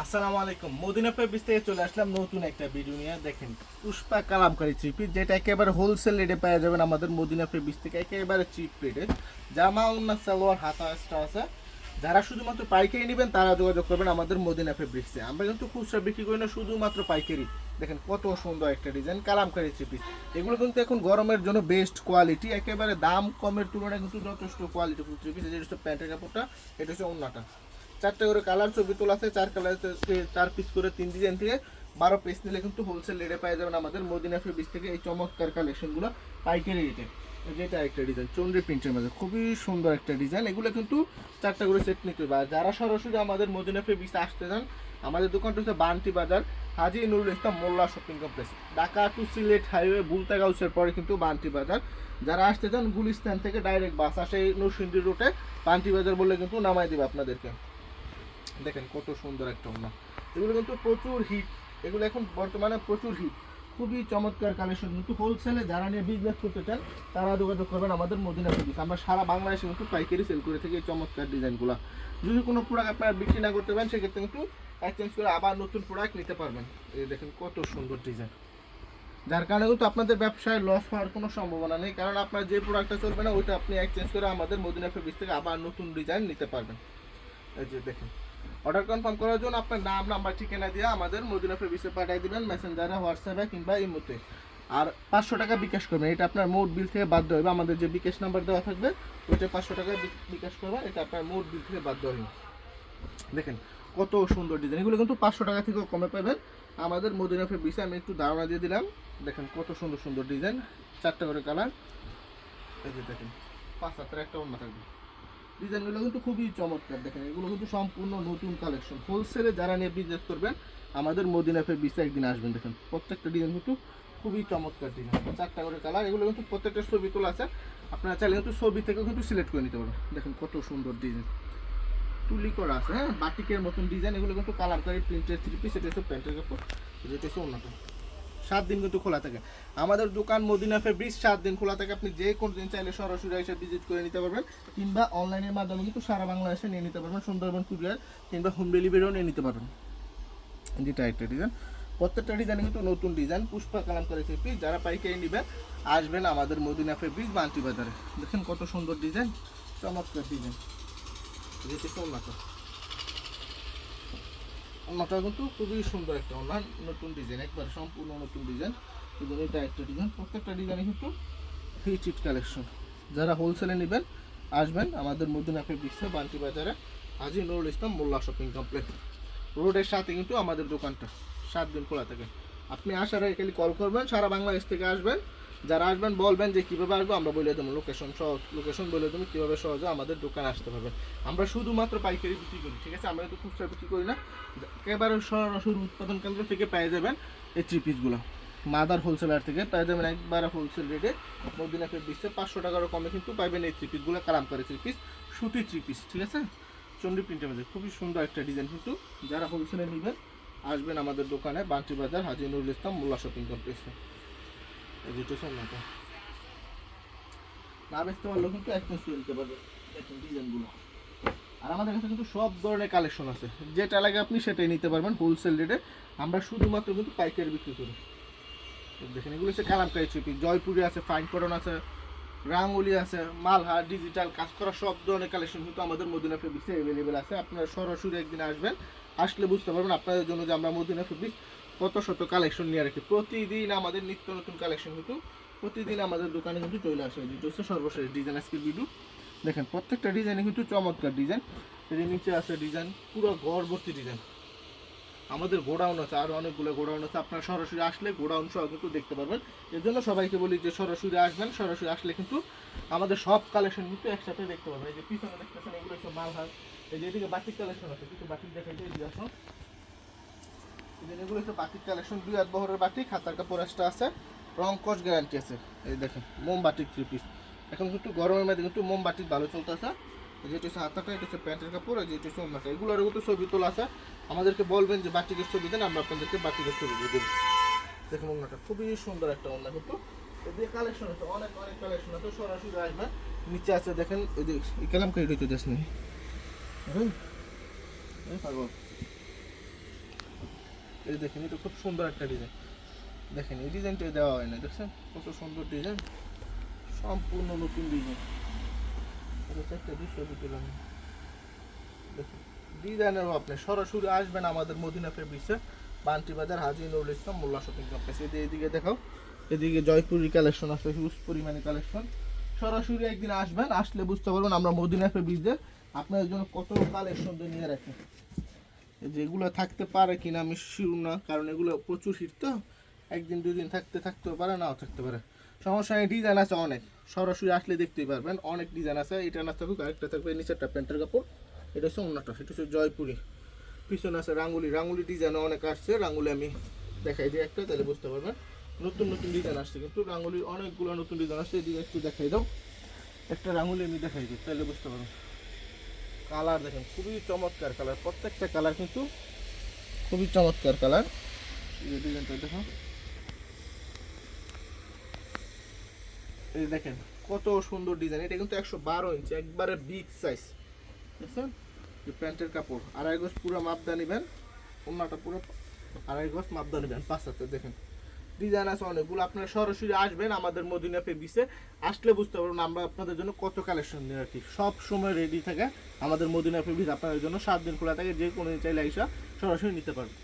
আসসালামু আলাইকুম। Medina fabrics থেকে চলে আসলাম নতুন একটা ভিডিও নিয়ে। দেখেন পুষ্পা কালামকারী থ্রি পিস, যেটা একেবারে হোলসেল রেটে পেয়ে যাবেন আমাদের মদিনা ফেব্রিক্স থেকে, একেবারে চিপ রেটে। জামা উন্না সালোয়ার হাতা এক্সট্রা আছে। যারা শুধুমাত্র পাইকারি নেবেন তারা যোগাযোগ করবেন আমাদের মদিনা ফেব্রিক্সে। আমরা কিন্তু খুচরা বিক্রি করি না, শুধুমাত্র পাইকারি। দেখেন কত সুন্দর একটা ডিজাইন কালামকারী থ্রি পিস। এগুলো কিন্তু এখন গরমের জন্য বেস্ট কোয়ালিটি, একেবারে দাম কমের তুলনায় কিন্তু যথেষ্ট কোয়ালিটি থ্রি পিস। এটা হচ্ছে প্যান্টের কাপড়টা, এটা হচ্ছে ওন্নাটা। চারটে করে কালার ছবি তোলা আছে, 4 কালার 4 পিস করে 3 ডিজাইন থেকে 12 পিস নিলে কিন্তু হোলসেল রেটে পেয়ে যাবেন আমাদের মদিনা ফেব্রিক্স থেকে এই চমৎকার কালেকশনগুলো পাইকারি রেটে। যেটা একটা ডিজাইন চন্দ্রী প্রিন্টের মধ্যে খুবই সুন্দর একটা ডিজাইন। এগুলো কিন্তু 4টা করে সেট নিতে হবে। আর যারা সরাসরি আমাদের মদিনা ফেব্রিক্স আসতে চান, আমাদের দোকানটা হচ্ছে Banti Bazar, Haji Nurul Islam Molla shopping complex, Dhaka to Sylhet highway বুলতাগাউসের পরে কিন্তু বান্টি বাজার। যারা আসতে চান গুলিস্তান থেকে ডাইরেক্ট বাস আসে নরসিংদী রুটে, বান্টি বাজার বললে কিন্তু নামাই দেবে আপনাদেরকে। দেখেন কত সুন্দর একটা ওড়না। এগুলো কিন্তু প্রচুর হিট, এগুলো এখন বর্তমানে প্রচুর হিট, খুবই চমৎকার কালেকশন। কিন্তু হোলসেলে যারা নিয়ে বিজনেস করতে চান তারা যোগাযোগ করবেন আমাদের মদিনা ফেব্রিক্স। আমরা সারা বাংলাদেশে কিন্তু পাইকারি সেল করে থাকি এই চমৎকার ডিজাইনগুলো। যদি কোনো প্রোডাক্ট আপনারা বিক্রি না করতে পারেন সেক্ষেত্রে কিন্তু এক্সচেঞ্জ করে আবার নতুন প্রোডাক্ট নিতে পারবেন। এই দেখেন কত সুন্দর ডিজাইন, যার কারণে কিন্তু আপনাদের ব্যবসায় লস হওয়ার কোনো সম্ভাবনা নেই, কারণ আপনার যে প্রোডাক্টটা চলবে না ওইটা আপনি এক্সচেঞ্জ করে আমাদের মদিনা ফেব্রিক্স থেকে আবার নতুন ডিজাইন নিতে পারবেন। এই যে দেখেন, অর্ডার কনফার্ম করার জন্য আপনার নাম নাম্বার ঠিকানা দিয়ে আমাদের মদিনা ফেব্রিক্সে পাঠিয়ে দেবেন মেসেঞ্জারে, হোয়াটসঅ্যাপে কিংবা ইমোতে। আর 500 টাকা বিকাশ করবেন, এটা আপনার মোট বিল থেকে বাদ দেওয়া হবে। আমাদের যে বিকাশ নাম্বার দেওয়া থাকবে ওইটা 500 টাকা বিকাশ করবেন, এটা আপনার মোট বিল থেকে বাদ দেওয়া হবে। দেখেন কত সুন্দর ডিজাইন, এগুলো কিন্তু 500 টাকা থেকেও কমে পাবেন আমাদের মদিনা ফেব্রিক্সে। আমি একটু ধারণা দিয়ে দিলাম। দেখেন কত সুন্দর সুন্দর ডিজাইন, 4টা করে কালার। এই যে দেখেন 5 হাতের একটা ওড়না থাকবে। ডিজাইনগুলো কিন্তু খুবই চমৎকার। দেখেন এগুলো কিন্তু সম্পূর্ণ নতুন কালেকশন। হোলসেলে যারা নিয়ে বিজনেস করবেন আমাদের মদিনা ফেব্রিক্সে একদিন আসবেন। দেখেন প্রত্যেকটা ডিজাইন কিন্তু খুবই চমৎকার ডিজাইন, 4টা করে কালার। এগুলো কিন্তু প্রত্যেকটা ছবি তোলা আছে, আপনারা চাইলে কিন্তু ছবি থেকেও কিন্তু সিলেক্ট করে নিতে পারবেন। দেখেন কত সুন্দর ডিজাইন তুলি করা আছে, হ্যাঁ বাটিকের মতন ডিজাইন। এগুলো কিন্তু কালামকারী প্রিন্টের থ্রি পিস। এটা হচ্ছে প্যান্টের কাপড়, যেটা হচ্ছে অন্যটা। 7 দিন কিন্তু খোলা থাকে আমাদের দোকান মদিনা ফেব্রিক্স, 7 দিন খোলা থাকে। আপনি যে কোনো দিন চাইলে সরাসরি এসে ভিজিট করে নিতে পারবেন, কিংবা অনলাইনের মাধ্যমে কিন্তু সারা বাংলাদেশে নিয়ে নিতে পারবেন, সুন্দরবন কুরিয়ার কিংবা হোম ডেলিভারিও নিয়ে নিতে পারবেন। যেটা একটা ডিজাইন, প্রত্যেকটা ডিজাইন কিন্তু নতুন design Pushpa Kalamkari three piece. যারা পাইকারি নেবেন আসবেন আমাদের মদিনা ফেব্রিক্স বান্টি বাজারে। দেখেন কত সুন্দর ডিজাইন, চমৎকার ডিজাইন। যেটা সোনাটা ওনাটা কিন্তু খুবই সুন্দর একটা ওনা, নতুন ডিজাইন, একবার সম্পূর্ণ নতুন ডিজাইন। এবং এটা একটা ডিজাইন, প্রত্যেকটা ডিজাইনে কিন্তু ফ্রি চিট কালেকশন। যারা হোলসেলে নেবেন আসবেন আমাদের মদিনা ফেব্রিক্সে বান্টি বাজারে, হাজী নুরুল ইসলাম মোল্লা শপিং কমপ্লেক্স রোডের সাথে কিন্তু আমাদের দোকানটা 7 দিন খোলা থাকে। আপনি আসার আগে খালি কল করবেন, সারা বাংলাদেশ থেকে আসবেন। যারা আসবেন বলবেন যে কীভাবে আসবো, আমরা বলে দেবো লোকেশন সহজ, লোকেশন বলে দেবো কীভাবে সহজে আমাদের দোকানে আসতে পারবেন। আমরা শুধুমাত্র পাইকারি বিক্রি করি, ঠিক আছে, আমরা কিন্তু খুচরা বিক্রি করি না। একেবারে সরাসরি উৎপাদন কেন্দ্র থেকে পেয়ে যাবেন এই থ্রি পিসগুলো। মাদার হোলসেলার থেকে পেয়ে যাবেন একবারে হোলসেল রেটে মদিনা ফেব্রিক্সে 500 টাকারও কমে কিন্তু পাইবেন এই থ্রি পিসগুলো, কালামকারী থ্রি পিস, সুতি থ্রি পিস, ঠিক আছে, চন্ডী প্রিন্টের মধ্যে খুবই সুন্দর একটা ডিজাইন। কিন্তু যারা হোলসেলে নেবেন আসবেন আমাদের দোকানে বান্টি বাজার, হাজী নুরুল ইসলাম মোল্লা শপিং কমপ্লেক্সে। এই যেটা সামনেটা না বেচতে পারলেও কিন্তু এক্সচেঞ্জ করে নিতে পারবেন। দেখুন ডিজাইনগুলো। আর আমাদের কাছে কিন্তু সব ধরনের কালেকশন আছে, যেটা লাগে আপনি সেটাই নিতে পারবেন হোলসেল রেটে। আমরা শুধুমাত্র কিন্তু পাইকারি বিক্রি করি। দেখেন এগুলো হচ্ছে কালামকারী থ্রি পিস, জয়পুরি আছে, ফাইন কটন আছে, রাঙ্গুলি আছে, মালহার ডিজিটাল কাজ করা সব ধরনের কালেকশন কিন্তু আমাদের মদিনা ফেব্রিক্সে অ্যাভেলেবেল আছে। আপনারা সরাসরি একদিন আসবেন, আসলে বুঝতে পারবেন আপনাদের জন্য যে আমরা মদিনা ফেব্রিক্স কত শত কালেকশন নিয়ে রাখি। প্রতিদিন আমাদের নিত্য নতুন কালেকশন কিন্তু প্রতিদিন আমাদের দোকানে কিন্তু চলে আসে। যেটা হচ্ছে সর্বশেষ ডিজাইন আজকের ভিডিও। দেখেন প্রত্যেকটা ডিজাইনে কিন্তু চমৎকার ডিজাইন। এর নিচে আছে ডিজাইন, পুরো ঘর ভর্তি ডিজাইন। আমাদের গোডাউন আছে, আরও অনেকগুলো গোডাউন আছে, আপনারা সরাসরি আসলে গোডাউন সহ কিন্তু দেখতে পারবেন। এর জন্য সবাইকে বলি যে সরাসরি আসবেন, সরাসরি আসলে কিন্তু আমাদের সব কালেকশন কিন্তু একসাথে দেখতে পারবেন। এই যে পিছনে দেখতেছেন এগুলো হচ্ছে মালহার। এই যে এদিকে বাটিক কালেকশন আছে, কিছু বাটিক দেখাই দিয়ে দিয়ে আসুন। এই যে এগুলো হচ্ছে বাটিক কালেকশন, 2 হাত বহরের বাটিক, হাতার কাপড় একটা আছে, রং কস গ্যারান্টি আছে। এই দেখেন মোমবাটিক থ্রি পিস, এখন কিন্তু গরমের মধ্যে কিন্তু মোমবাটিক ভালো চলতেছে। যেটা হচ্ছে হাতাটা, এটা হচ্ছে প্যান্টের কাপড়, আর যেটা হচ্ছে ওন্নাটা। এগুলোর কিন্তু ছবি তোলা আছে, আমাদেরকে বলবেন যে বাটিকের ছবি দেন, আমরা আপনাদেরকে বাটিকের ছবি দিয়ে দেবো। দেখুন ওন্নাটা খুবই সুন্দর একটা ওন্না, কিন্তু এদের কালেকশন আছে, অনেক অনেক কালেকশন আছে, সরাসরি আসবেন। নিচে আছে দেখেন এই যে এই কালামকারী রয়েছে দেশ নেই, হ্যাঁ পাগল এই দেখেন এটা খুব সুন্দর একটা ডিজাইন, দেখেন এই ডিজাইনটা দেওয়া হয় না, দেখছেন কত সুন্দর ডিজাইন, সম্পূর্ণ নতুন ডিজাইন। এটা একটা দৃশ্য দিলাম, দেখেন ডিজাইনের আপনি সরাসরি আসবেন আমাদের Medina ফেব্রিক্সে, Bunty Bazar, Haji Nurul Islam, Molla shopping complex. এদিকে দেখাও, এদিকে জয়পুরি কালেকশন আছে, হিউজ পরিমাণে কালেকশন। সরাসরি একদিন আসবেন, আসলে বুঝতে পারবেন আমরা মদিনা ফেব্রিক্সে আপনাদের জন্য কত কালেকশন নিয়ে রাখি। যেগুলো থাকতে পারে কিনা আমি শিওর না, কারণ এগুলো প্রচুর হিট তো, একদিন দুই দিন থাকতেও পারে, নাও থাকতে পারে, সমস্যা নেই। ডিজাইন আছে অনেক, সরাসরি আসলে দেখতেই পারবেন, অনেক ডিজাইন আছে। এটা না থাকুক আরেকটা থাকবে, নিচেরটা প্যান্টের কাপড়, এটা হচ্ছে অন্যটা, সেটা হচ্ছে জয়পুরি। পিছনে আছে রাঙ্গুলি ডিজাইন অনেক আসছে, রাঙ্গুলি আমি দেখাই দিই একটা, তাহলে বুঝতে পারবেন। নতুন নতুন ডিজাইন আসছে, কিন্তু রাঙ্গুলির অনেকগুলো নতুন ডিজাইন আসছে, এদিকে একটু দেখাই দাও, একটা রাঙ্গুলি আমি দেখাই দিই, তাহলে বুঝতে পারবেন। কালার দেখেন খুবই চমৎকার কালার, প্রত্যেকটা কালার কিন্তু খুবই চমৎকার কালার। এই ডিজাইনটা দেখো, এই দেখেন কত সুন্দর ডিজাইন, এটা কিন্তু 112 ইঞ্চি, একবারে বিগ সাইজ, দেখছেন। এই প্যান্টের কাপড় 2.5 গজ পুরো মাপদা নেবেন, ওন্নাটা পুরো 2.5 গজ মাপদা নেবেন, 5 হাতে। দেখেন ডিজাইন আছে অনেকগুলো, আপনারা সরাসরি আসবেন আমাদের মদিনা ফেব্রিক্সে, আসলে বুঝতে পারবেন আমরা আপনাদের জন্য কত কালেকশন নিয়ে রাখি। সব সময় রেডি থাকে আমাদের মদিনা ফেব্রিক্স আপনাদের জন্য, 7 দিন খোলা থাকে, যে কোনো দিন চাইলে আইসা সরাসরি নিতে পারবেন।